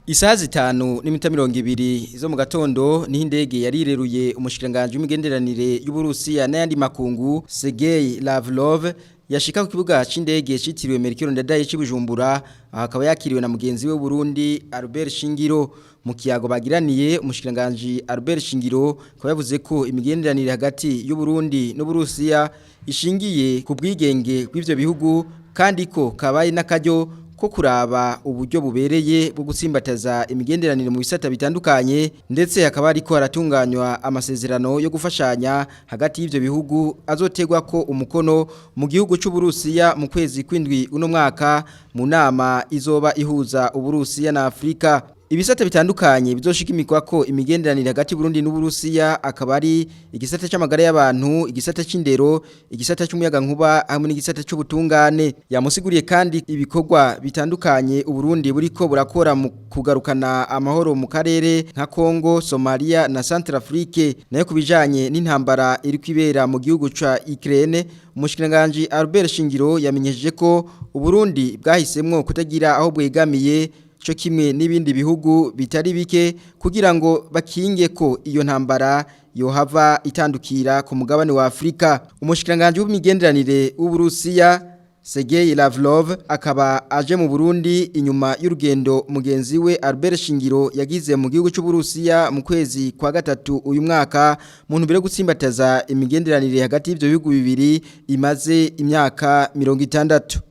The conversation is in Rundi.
Isaha zitanu n'iminota 20 zo mu gatondo niho indege yarireruye umushikiranganje w'imigenderanire y'Uburusiya n'ayandi makungu Sergei Lavrov yashika ku kibuga c'indege citiriwe Melchior Ndadaye c'Ibujumbura akaba yakiriwe na mugenzi we w'Uburundi Albert Shingiro mu kiyago bagiraniye umushikiranganje Albert Shingiro ko yavuze ko imigenderanire hagati y'Uburundi n'Uburusiya ishingiye ku bwigenge bw'ivyo bihugu kandi ko kabaye n'akaryo ko kuraba uburyo bubereye bwo gutsimbataza imigenderanire mu bisata bitandukanye ndetse hakaba ariko haratunganywa amasezerano yo gufashanya hagati y'ivyo bihugu azotegwa ko umukono mu gihugu c'Uburusiya mu kwezi kw'indwi uno mwaka mu nama izoba ihuza Uburusiya na Afrika. Ibisata bitandukanye bizoshikimikwa ko imigenderanire hagati y'Uburundi n'Uburusiya akaba ari igisata c'amagara y'abantu, igisata c'indero, igisata c'umuyaga nkuba hamwe n'igisata c'ubutungane. Yamusiguriye kandi ibikorwa bitandukanye Uburundi buriko burakora mu kugarukana amahoro mu karere nka Kongo, Somalia na Centrafrique. Nayo kubijanye n'intambara iri kwibera mu gihugu ca Ukraine, umushikiranganje Albert Shingiro yamenyesheje ko Uburundi bwahisemwo kutagira aho bwegamiye cyo kimwe n'ibindi bihugu bitari bike kugira ngo bakinge ko iyo ntambara yohava itandukira ku mugabane wa Afrika. Umushikiranganje w'imigenderanire w'Uburusiya Sergei Lavrov akaba aje mu Burundi inyuma y'urugendo mugenzi we Albert Shingiro yagize mu gihugu c'Uburusiya mu kwezi kwa gatatu uyu mwaka mu ntumbero gutsimbataza imigenderanire hagati y'ivyo bihugu bibiri imaze imyaka 60.